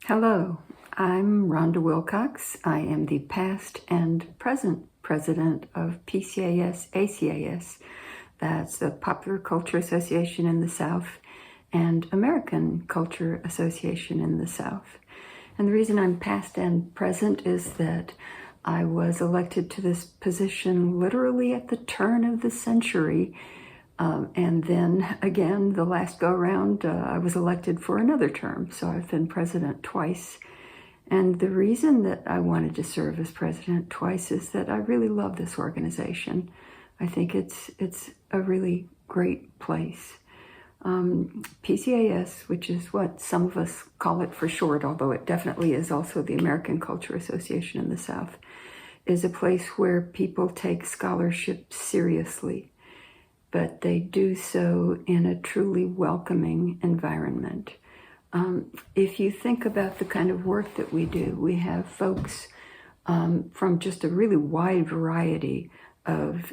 Hello, I'm Rhonda WIlcox. I am the past and present president of PCAS ACAS. That's the Popular Culture Association in the South and American Culture Association in the South. And the reason I'm past and present is that I was elected to this position literally at the turn of the century. And then again, the last go around, I was elected for another term. So I've been president twice. And the reason that I wanted to serve as president twice is that I really love this organization. I think it's a really great place. PCAS, which is what some of us call it for short, although it definitely is also the American Culture Association in the South, is a place where people take scholarship seriously, but they do so in a truly welcoming environment. If you think about the kind of work that we do, we have folks from just a really wide variety of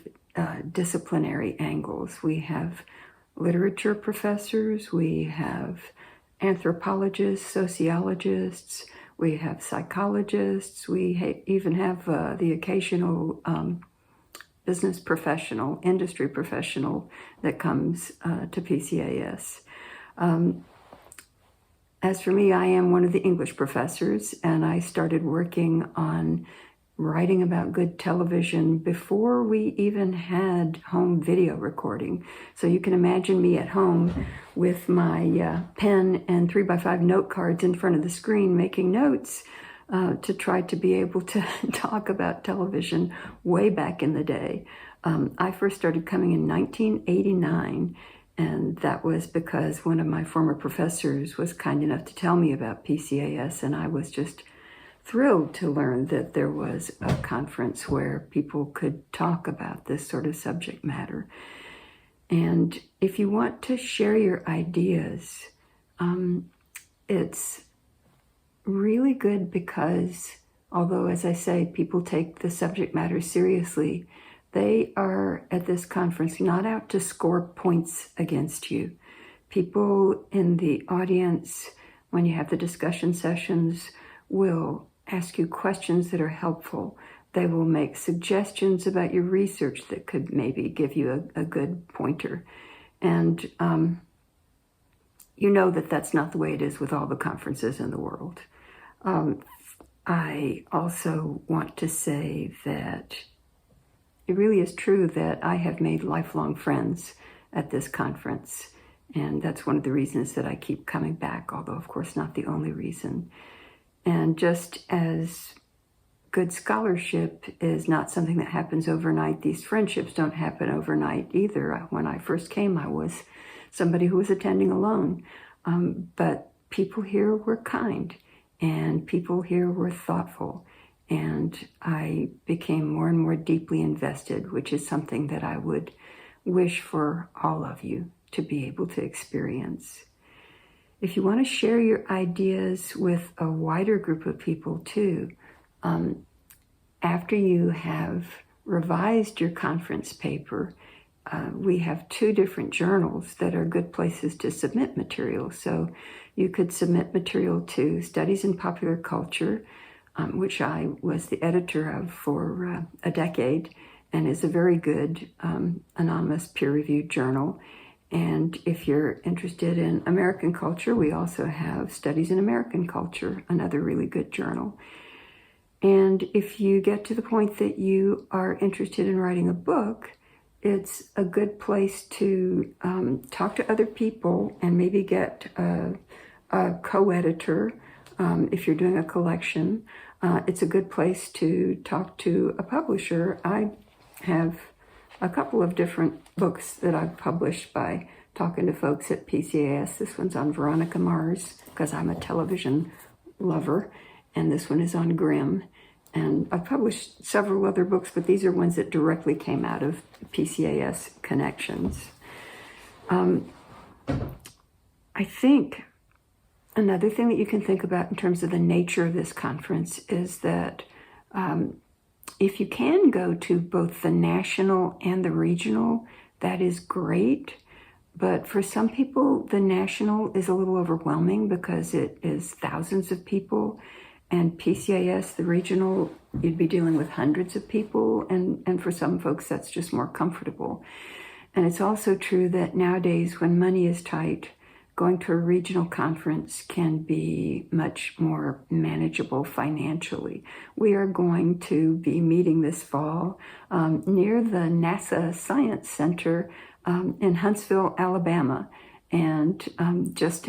disciplinary angles. We have literature professors, we have anthropologists, sociologists, we have psychologists, we even have the occasional business professional, industry professional that comes to PCAS. As for me, I am one of the English professors, and I started working on writing about good television before we even had home video recording. So you can imagine me at home with my pen and 3x5 note cards in front of the screen making notes to try to be able to talk about television way back in the day. I first started coming in 1989, and that was because one of my former professors was kind enough to tell me about PCAS, and I was just thrilled to learn that there was a conference where people could talk about this sort of subject matter. And if you want to share your ideas, it's really good because, although, as I say, people take the subject matter seriously, they are at this conference not out to score points against you. People in the audience, when you have the discussion sessions, will ask you questions that are helpful. They will make suggestions about your research that could maybe give you a good pointer. And you know that that's not the way it is with all the conferences in the world. I also want to say that it really is true that I have made lifelong friends at this conference. And that's one of the reasons that I keep coming back, although of course not the only reason. And just as good scholarship is not something that happens overnight, these friendships don't happen overnight either. When I first came, I was somebody who was attending alone. But people here were kind, and people here were thoughtful. And I became more and more deeply invested, which is something that I would wish for all of you to be able to experience. If you want to share your ideas with a wider group of people too, after you have revised your conference paper, we have 2 different journals that are good places to submit material. So you could submit material to Studies in Popular Culture, which I was the editor of for a decade, and is a very good anonymous peer-reviewed journal. And if you're interested in American culture, we also have Studies in American Culture, another really good journal. And if you get to the point that you are interested in writing a book, it's a good place to talk to other people and maybe get a co-editor if you're doing a collection. It's a good place to talk to a publisher. I have a couple of different books that I've published by talking to folks at PCAS. This one's on Veronica Mars, because I'm a television lover, and this one is on Grimm. And I've published several other books, but these are ones that directly came out of PCAS connections. I think another thing that you can think about in terms of the nature of this conference is that if you can go to both the national and the regional, that is great. But for some people, the national is a little overwhelming because it is thousands of people, and PCAS, the regional, you'd be dealing with hundreds of people, and for some folks, that's just more comfortable. And it's also true that nowadays, when money is tight, going to a regional conference can be much more manageable financially. We are going to be meeting this fall near the NASA Science Center in Huntsville, Alabama. And just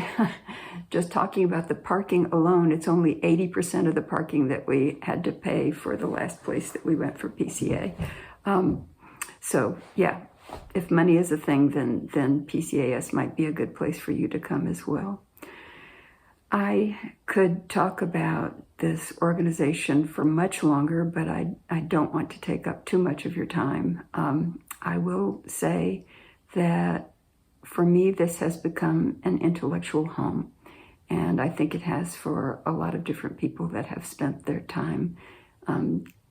talking about the parking alone, it's only 80% of the parking that we had to pay for the last place that we went for PCA. So yeah, if money is a thing, then PCAS might be a good place for you to come as well. I could talk about this organization for much longer, but I don't want to take up too much of your time. I will say that for me, this has become an intellectual home, and I think it has for a lot of different people that have spent their time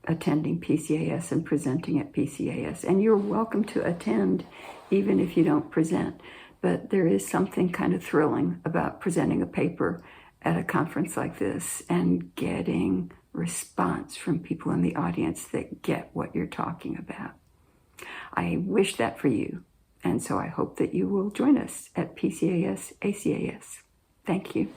attending PCAS and presenting at PCAS. And you're welcome to attend even if you don't present, but there is something kind of thrilling about presenting a paper at a conference like this and getting response from people in the audience that get what you're talking about. I wish that for you. And so I hope that you will join us at PCAS ACAS. Thank you.